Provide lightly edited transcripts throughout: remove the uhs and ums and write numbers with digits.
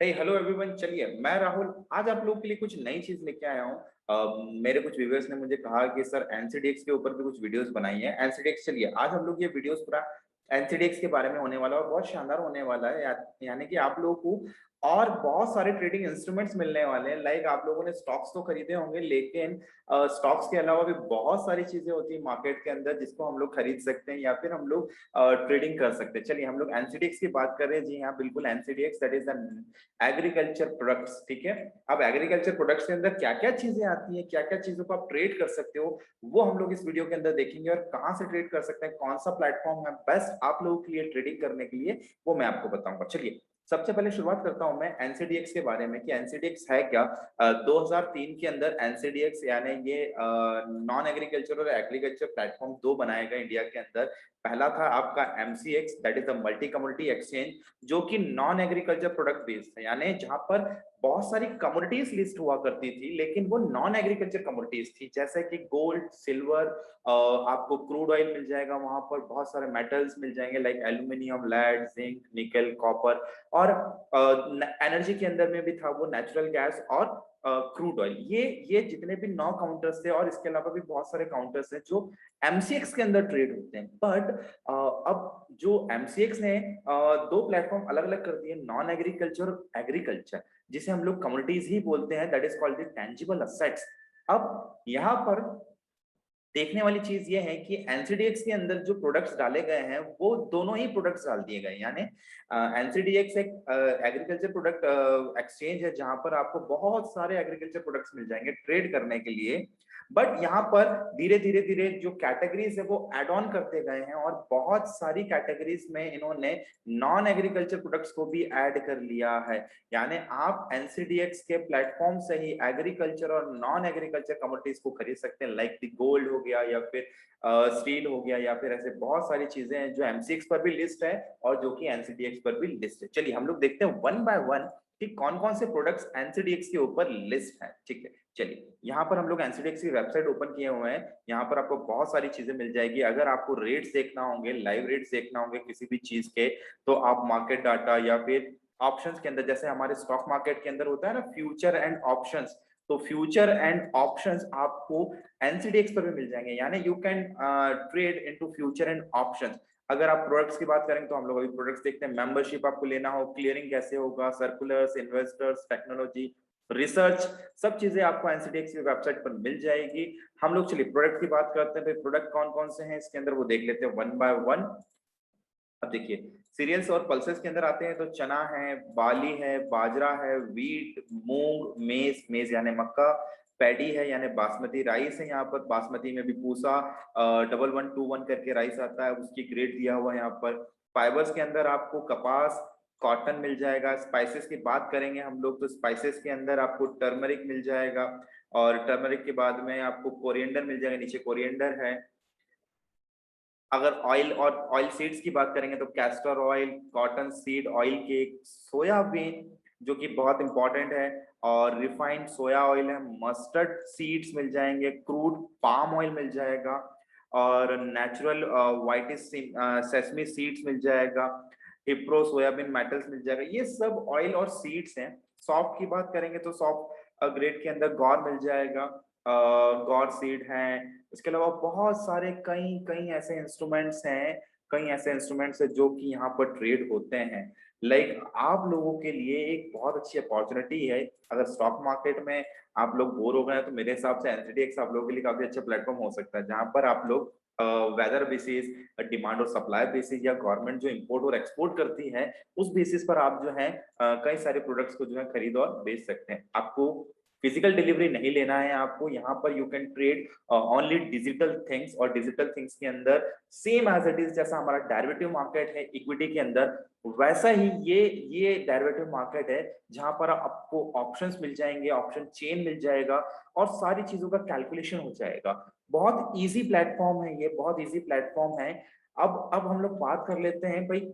Hello everyone. चलिए, मैं राहुल आज आप लोगों के लिए कुछ नई चीज लेके आया हूँ। मेरे कुछ व्यूअर्स ने मुझे कहा कि सर एनसीडीएक्स के ऊपर भी कुछ वीडियोस बनाई है। एनसीडीएक्स, चलिए आज हम लोग ये वीडियोस पूरा एनसीडीएक्स के बारे में होने वाला है और बहुत शानदार होने वाला है। यानी कि आप लोगों को और बहुत सारे ट्रेडिंग इंस्ट्रूमेंट्स मिलने वाले हैं। लाइक आप लोगों ने स्टॉक्स तो खरीदे होंगे, लेकिन स्टॉक्स के अलावा भी बहुत सारी चीजें होती है मार्केट के अंदर जिसको हम लोग खरीद सकते हैं या फिर हम लोग ट्रेडिंग कर सकते हैं। चलिए, हम लोग एनसीडीएक्स की बात कर रहे हैं। जी हाँ, बिल्कुल, NCDEX that is agriculture products. ठीक है, अब एग्रीकल्चर प्रोडक्ट्स के अंदर क्या क्या चीजें आती हैं, क्या क्या चीजों को आप ट्रेड कर सकते हो, वो हम लोग इस वीडियो के अंदर देखेंगे। और कहाँ से ट्रेड कर सकते हैं, कौन सा प्लेटफॉर्म है बेस्ट आप लोगों के लिए ट्रेडिंग करने के लिए, वो मैं आपको बताऊंगा। चलिए, सबसे पहले शुरुआत करता हूं मैं एनसीडीएक्स के बारे में कि एनसीडीएक्स है क्या। 2003 के अंदर एनसीडीएक्स यानी ये नॉन एग्रीकल्चर और एग्रीकल्चर प्लेटफॉर्म दो बनाए गए इंडिया के अंदर। पहला था आपका MCX, that is the multi commodity exchange, जो कि नॉन एग्रीकल्चर प्रोडक्ट बेस्ड है, यानी जहां पर बहुत सारी कमोडिटीज लिस्ट हुआ करती थी, लेकिन वो नॉन एग्रीकल्चर कमोडिटीज थी, जैसे कि गोल्ड, सिल्वर, आपको क्रूड ऑयल मिल जाएगा, वहां पर बहुत सारे मेटल्स मिल जाएंगे लाइक एल्यूमिनियम, लेड, जिंक, निकल, कॉपर। और एनर्जी के अंदर में भी था वो नेचुरल गैस और क्रूड ऑयल। ये जितने भी 9 काउंटर्स थे, और इसके अलावा भी बहुत सारे काउंटर्स हैं जो एमसीएक्स के अंदर ट्रेड होते हैं। बट अब जो एमसीएक्स ने दो प्लेटफॉर्म अलग अलग कर दिए, नॉन एग्रीकल्चर और एग्रीकल्चर, जिसे हम लोग कमोडिटीज ही बोलते हैं, that is called the tangible assets. अब यहाँ पर देखने वाली चीज ये है कि एनसीडीएक्स के अंदर जो प्रोडक्ट्स डाले गए हैं वो दोनों ही प्रोडक्ट्स डाल दिए गए, यानी एनसीडीएक्स एक एग्रीकल्चर प्रोडक्ट एक्सचेंज है जहां पर आपको बहुत सारे एग्रीकल्चर प्रोडक्ट्स मिल जाएंगे ट्रेड करने के लिए। बट यहाँ पर धीरे धीरे धीरे जो कैटेगरीज है वो एड ऑन करते गए हैं, और बहुत सारी कैटेगरीज में इन्होंने नॉन एग्रीकल्चर प्रोडक्ट्स को भी ऐड कर लिया है। यानी आप एनसीडीएक्स के प्लेटफॉर्म से ही एग्रीकल्चर और नॉन एग्रीकल्चर कमोडिटीज को खरीद सकते हैं, लाइक द गोल्ड हो गया या फिर स्टील हो गया, या फिर ऐसे बहुत सारी चीजें हैं जो एमसीएक्स पर भी लिस्ट है और जो कि एनसीडीएक्स पर भी लिस्ट है। चलिए, हम लोग देखते हैं वन बाय वन कि कौन कौन से प्रोडक्ट्स एनसीडीएक्स के ऊपर लिस्ट है। ठीक है, चलिए, यहाँ पर हम लोग एनसीडीएक्स की वेबसाइट ओपन किए हुए हैं। यहाँ पर आपको बहुत सारी चीजें मिल जाएगी। अगर आपको रेट्स देखना होंगे, लाइव रेट्स देखना होंगे किसी भी चीज के, तो आप मार्केट डाटा या फिर ऑप्शंस के अंदर, जैसे हमारे स्टॉक मार्केट के अंदर होता है ना फ्यूचर एंड ऑप्शंस, तो फ्यूचर एंड ऑप्शंस आपको एनसीडीएक्स पर भी मिल जाएंगे। यानी you can trade into future and options. अगर आप प्रोडक्ट्स की बात करें तो हम लोग अभी प्रोडक्ट्स देखते हैं। मेंबरशिप आपको लेना हो, क्लियरिंग कैसे होगा, सर्कुलर्स, इन्वेस्टर्स, टेक्नोलॉजी, रिसर्च, सब चीजें आपको एनसीडीएक्स की वेबसाइट पर मिल जाएगी। हम लोग चलिए प्रोडक्ट की बात करते हैं। भाई प्रोडक्ट कौन कौन से हैं इसके अंदर वो देख लेते हैं वन बाय वन। अब देखिए, सीरियल्स और पल्सेस के अंदर आते हैं तो चना है, बाली है, बाजरा है, वीट, मूंग, मेज, मेज यानी मक्का, पैडी है यानी बासमती राइस है। यहाँ पर बासमती में भी पूसा 1121 करके राइस आता है, उसकी ग्रेड दिया हुआ है यहाँ पर। फाइबर्स के अंदर आपको कपास, कॉटन मिल जाएगा। स्पाइसेस की बात करेंगे हम लोग तो स्पाइसेस के अंदर आपको टर्मरिक मिल जाएगा, और टर्मरिक के बाद में आपको कोरिएंडर मिल जाएगा, नीचे कोरिएंडर है। अगर ऑयल और ऑयल सीड्स की बात करेंगे तो castor oil, cotton seed oil cake, soybean जो कि बहुत इंपॉर्टेंट है, और रिफाइंड सोया ऑयल है, मस्टर्ड सीड्स मिल जाएंगे, क्रूड पाम ऑयल मिल जाएगा, और नेचुरल व्हाइट सेसमी सीड्स मिल जाएगा, हिप्रो सोयाबीन मेटल्स मिल जाएगा। ये सब ऑयल और सीड्स हैं। सॉफ्ट की बात करेंगे तो सॉफ्ट ग्रेड के अंदर गौर मिल जाएगा, गौर सीड है। इसके अलावा बहुत सारे कई कई ऐसे इंस्ट्रूमेंट्स हैं, कई ऐसे इंस्ट्रूमेंट्स हैं जो कि यहाँ पर ट्रेड होते हैं। लाइक आप लोगों के लिए एक बहुत अच्छी अपॉर्चुनिटी है। अगर स्टॉक मार्केट में आप लोग बोर हो गए हैं तो मेरे हिसाब से एनसीडीएक्स आप लोगों के लिए काफी अच्छा प्लेटफॉर्म हो सकता है, जहां पर आप लोग वेदर बेसिस, डिमांड और सप्लाई बेसिस, या गवर्नमेंट जो इंपोर्ट और एक्सपोर्ट करती है उस बेसिस पर आप जो है कई सारे प्रोडक्ट्स को जो है खरीद और बेच सकते हैं। आपको फिजिकल डिलीवरी नहीं लेना है, आपको यहाँ पर you can trade only digital things. और डिजिटल थिंग्स के अंदर सेम एज इट इज जैसा हमारा डेरिवेटिव मार्केट है इक्विटी के अंदर, वैसा ही ये डेरिवेटिव मार्केट है जहां पर आपको ऑप्शंस मिल जाएंगे, ऑप्शन चेन मिल जाएगा, और सारी चीजों का कैलकुलेशन हो जाएगा। बहुत इजी प्लेटफॉर्म है ये, बहुत इजी प्लेटफॉर्म है। अब हम लोग बात कर लेते हैं भाई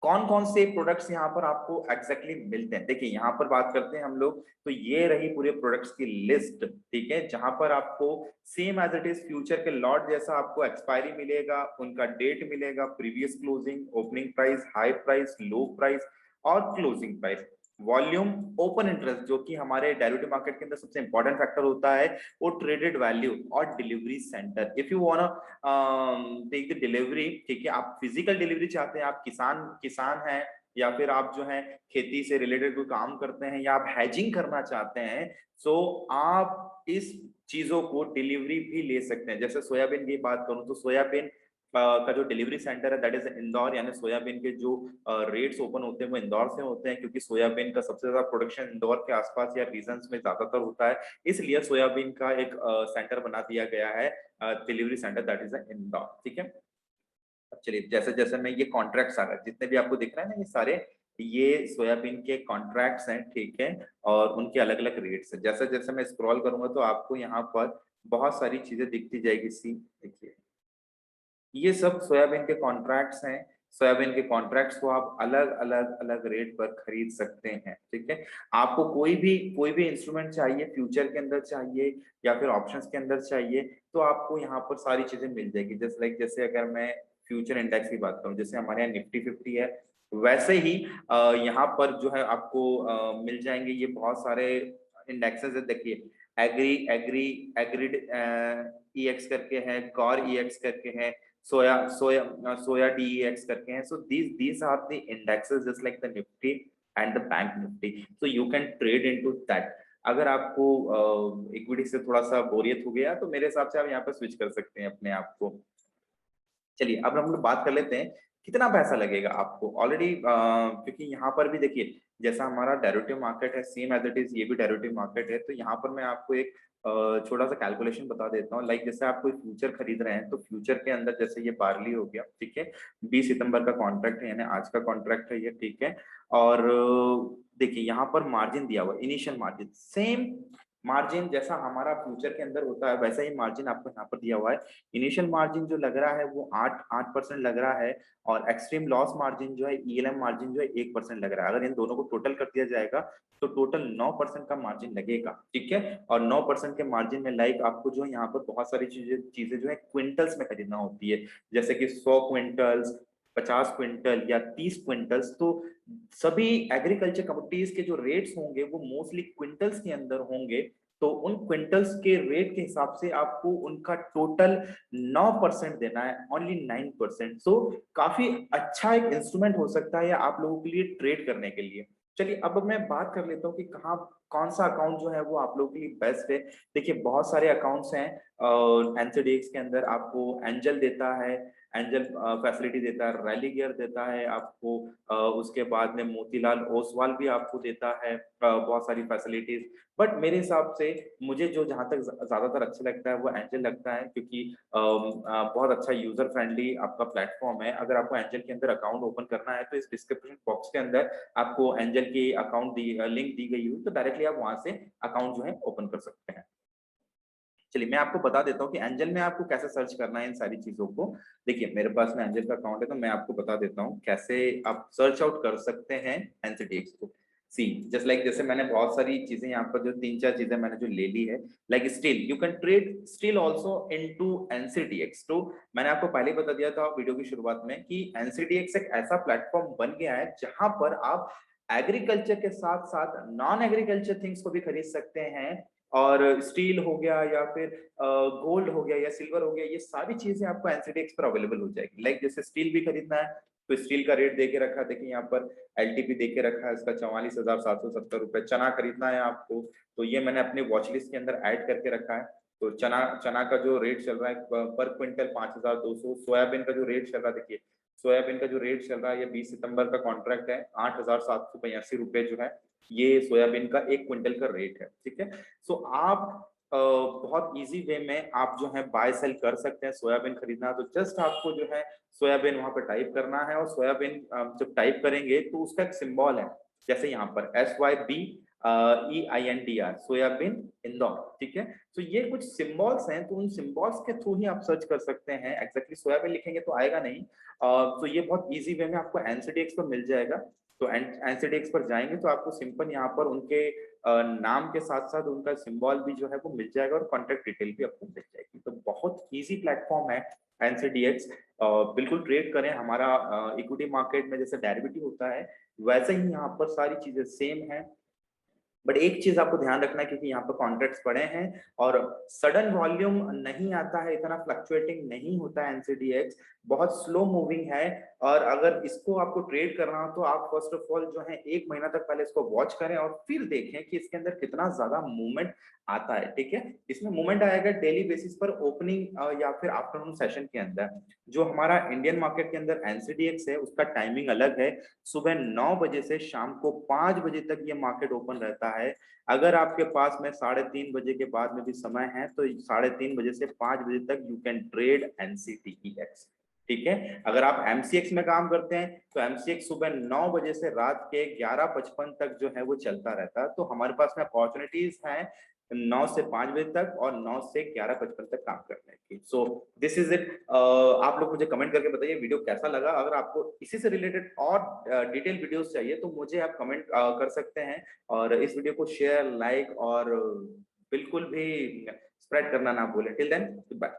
कौन कौन से प्रोडक्ट्स यहाँ पर आपको एग्जैक्टली मिलते हैं। देखिए, यहाँ पर बात करते हैं हम लोग तो ये रही पूरे प्रोडक्ट्स की लिस्ट। ठीक है, जहां पर आपको same as it is future के लॉट जैसा आपको एक्सपायरी मिलेगा, उनका डेट मिलेगा, previous closing, opening price, high price, low price और closing price. Volume, open interest, जो कि हमारे डेरिवेटिव मार्केट के अंदर सबसे इंपॉर्टेंट फैक्टर होता है, वो ट्रेडेड वैल्यू और delivery centre. If you want take the delivery, ठीक है, आप फिजिकल डिलीवरी चाहते हैं, आप किसान किसान हैं, या फिर आप जो है खेती से रिलेटेड कोई काम करते हैं, या आप हैजिंग करना चाहते हैं, सो आप इस चीजों को डिलीवरी भी ले सकते हैं। जैसे सोयाबीन की बात करूं तो सोयाबीन का जो डिलीवरी सेंटर है दैट इज इंदौर, यानी सोयाबीन के जो रेट्स ओपन होते हैं वो इंदौर से होते हैं, क्योंकि सोयाबीन का सबसे ज्यादा प्रोडक्शन इंदौर के आसपास या रीजन्स में ज्यादातर होता है, इसलिए सोयाबीन का एक सेंटर बना दिया गया है, delivery centre, that is Indore. ठीक है, अब चलिए जैसे जैसे मैं ये कॉन्ट्रैक्ट्स आ रहा है जितने भी आपको दिख रहे हैं ना, ये सारे ये सोयाबीन के कॉन्ट्रैक्ट्स हैं, ठीक है, और उनके अलग अलग रेट्स हैं। जैसे जैसे मैं स्क्रॉल करूंगा तो आपको यहाँ पर बहुत सारी चीजें दिखती जाएगी। सी देखिए, ये सब सोयाबीन के कॉन्ट्रैक्ट्स हैं। सोयाबीन के कॉन्ट्रैक्ट्स को आप अलग अलग अलग रेट पर खरीद सकते हैं। ठीक है, आपको कोई भी इंस्ट्रूमेंट चाहिए, फ्यूचर के अंदर चाहिए या फिर ऑप्शंस के अंदर चाहिए, तो आपको यहाँ पर सारी चीजें मिल जाएगी। जैसे अगर मैं फ्यूचर इंडेक्स की बात करूँ, जैसे हमारे यहाँ निफ्टी 50 है, वैसे ही यहाँ पर जो है आपको मिल जाएंगे ये बहुत सारे इंडेक्सेस है। देखिए, एग्री एग्री एग्रीड ईएक्स करके है, गौर ईएक्स करके है, सोया DEX करके हैं। So these are the indexes just like the Nifty and the Bank Nifty. So you can trade into that. अगर आपको इक्विटी से थोड़ा सा बोरियत हो गया तो मेरे हिसाब से आप यहाँ पर स्विच कर सकते हैं अपने आप को। चलिए अब हम लोग बात कर लेते हैं कितना पैसा लगेगा आपको ऑलरेडी, क्योंकि यहाँ पर भी देखिए जैसा हमारा डेरिवेटिव मार्केट है सेम एज इट इज ये भी डेरिवेटिव मार्केट है, तो यहाँ पर मैं आपको एक छोटा सा कैलकुलेशन बता देता हूँ। लाइक जैसे आप कोई फ्यूचर खरीद रहे हैं तो फ्यूचर के अंदर जैसे ये बार्ली हो गया, ठीक है, 20 सितंबर का कॉन्ट्रैक्ट है, यानी आज का कॉन्ट्रैक्ट है ये, ठीक है। और देखिए यहाँ पर मार्जिन दिया हुआ, इनिशियल मार्जिन, सेम मार्जिन जैसा हमारा फ्यूचर के अंदर होता है वैसा ही मार्जिन आपको यहाँ पर दिया हुआ है। इनिशियल मार्जिन जो लग रहा है वो 8% लग रहा है, और एक्सट्रीम लॉस मार्जिन जो है, ELM मार्जिन जो है 1% लग रहा है। अगर इन दोनों को टोटल कर दिया जाएगा तो टोटल 9% का मार्जिन लगेगा। ठीक है, और 9% के मार्जिन में लाइक आपको जो यहाँ पर बहुत सारी चीजें जो है क्विंटल्स में खरीदना होती है, जैसे कि 100 क्विंटल्स, 50 क्विंटल या 30 क्विंटल्स। तो सभी एग्रीकल्चर कमोडिटीज के जो रेट्स होंगे वो मोस्टली क्विंटल्स के अंदर होंगे, तो उन क्विंटल्स के रेट के हिसाब से आपको उनका टोटल 9% देना है, ओनली 9%। सो काफी अच्छा एक इंस्ट्रूमेंट हो सकता है या आप लोगों के लिए ट्रेड करने के लिए। चलिए अब मैं बात कर लेता हूँ कि कहाँ कौन सा अकाउंट जो है वो आप लोगों के लिए बेस्ट है। देखिए बहुत सारे अकाउंट्स हैं, एनसीडीएक्स के अंदर आपको एंजल देता है, एंजल फैसिलिटी देता है, रैली गियर देता है आपको, उसके बाद में मोतीलाल ओसवाल भी आपको देता है बहुत सारी फैसिलिटीज। बट मेरे हिसाब से मुझे जो जहां तक ज्यादातर अच्छा लगता है वो एंजल लगता है, क्योंकि बहुत अच्छा यूजर फ्रेंडली आपका प्लेटफॉर्म है। अगर आपको एंजल के अंदर अकाउंट ओपन करना है तो इस डिस्क्रिप्शन बॉक्स के अंदर आपको एंजल की अकाउंट लिंक दी गई हुई, तो डायरेक्टली आप वहां से अकाउंट जो है ओपन कर सकते हैं। चलिए मैं आपको बता देता हूँ कि एंजल में आपको कैसे सर्च करना है इन सारी चीजों को। देखिए मेरे पास में एंजल का अकाउंट है तो मैं आपको बता देता हूँ कैसे आप सर्च आउट कर सकते हैं एनसीडीएक्स को। सी जस्ट लाइक जैसे मैंने बहुत सारी चीजें यहाँ पर जो 3-4 चीजें मैंने जो ले ली है, like still you can trade still also into NCDEX. तो मैंने आपको पहले ही बता दिया था वीडियो की शुरुआत में कि एनसीडीएक्स एक ऐसा प्लेटफॉर्म बन गया है जहां पर आप एग्रीकल्चर के साथ साथ नॉन एग्रीकल्चर थिंग्स को भी खरीद सकते हैं। और स्टील हो गया या फिर गोल्ड हो गया या सिल्वर हो गया, ये सारी चीजें आपको एनसीडीएक्स पर अवेलेबल हो जाएगी। लाइक जैसे स्टील भी खरीदना है तो स्टील का रेट देके रखा है, देखिए यहाँ पर एलटीपी देके रखा है इसका 44,770 रुपए। चना खरीदना है आपको तो ये मैंने अपने वॉच लिस्ट के अंदर ऐड करके रखा है। तो चना चना का जो रेट चल रहा है पर क्विंटल 5,200। सोयाबीन का जो रेट चल रहा है, देखिए सोयाबीन का जो रेट चल रहा है, ये 20 सितंबर का कॉन्ट्रैक्ट है, 8,782 रुपए जो है ये सोयाबीन का 1 क्विंटल का रेट है। ठीक है, सो आप बहुत इजी वे में आप जो है बाय सेल कर सकते हैं। सोयाबीन खरीदना तो जस्ट आपको जो है सोयाबीन वहां पर टाइप करना है, और सोयाबीन जब टाइप करेंगे तो उसका एक सिंबल है, जैसे यहाँ पर SYBEINDR सोयाबीन इंदौर। ठीक है, तो ये कुछ सिंबल्स हैं, तो उन सिंबल्स के थ्रू ही आप सर्च कर सकते हैं। एग्जैक्टली सोयाबीन लिखेंगे तो आएगा नहीं, तो ये बहुत इजी वे में आपको एनसीडीएक्स पर मिल जाएगा। तो एनसीडीएक्स पर जाएंगे तो आपको सिंपल यहाँ पर उनके नाम के साथ साथ उनका सिंबल भी जो है वो मिल जाएगा, और कॉन्टेक्ट डिटेल भी आपको मिल जाएगी। तो बहुत इजी प्लेटफॉर्म है एनसीडीएक्स बिल्कुल ट्रेड करें। हमारा इक्विटी मार्केट में जैसे डेरिवेटिव होता है वैसे ही यहाँ पर सारी चीजें सेम है। बट एक चीज आपको ध्यान रखना है क्योंकि यहाँ पर कॉन्ट्रैक्ट्स पड़े हैं और सडन वॉल्यूम नहीं आता है, इतना फ्लक्चुएटिंग नहीं होता है एनसीडीएक्स, बहुत स्लो मूविंग है। और अगर इसको आपको ट्रेड करना हो तो आप फर्स्ट ऑफ ऑल जो है 1 महीना तक पहले इसको वॉच करें और फिर देखें कि इसके अंदर कितना ज्यादा मूवमेंट आता है। ठीक है, इसमें मूवमेंट आएगा डेली बेसिस पर ओपनिंग या फिर आफ्टरनून सेशन के अंदर। जो हमारा इंडियन मार्केट के अंदर एनसीडीएक्स है उसका टाइमिंग अलग है, सुबह 9 बजे से शाम को 5 बजे तक ये मार्केट ओपन रहता है। अगर आपके पास में 3:30 बजे के बाद में भी समय है तो 3:30 बजे से 5 बजे तक यू कैन ट्रेड एनसीटीईएक्स। ठीक है, अगर आप एमसीएक्स में काम करते हैं तो एमसीएक्स सुबह 9 बजे से रात के 11:55 तक जो है वो चलता रहता है। तो हमारे पास में अपॉर्चुनिटीज हैं 9 से 5 बजे तक और 9 से 11:55 तक काम करने की। So this is it. आप लोग मुझे कमेंट करके बताइए वीडियो कैसा लगा। अगर आपको इसी से रिलेटेड और डिटेल वीडियोस चाहिए तो मुझे आप कमेंट कर सकते हैं। और इस वीडियो को शेयर, लाइक और बिल्कुल भी स्प्रेड करना ना भूलें। Till then, bye.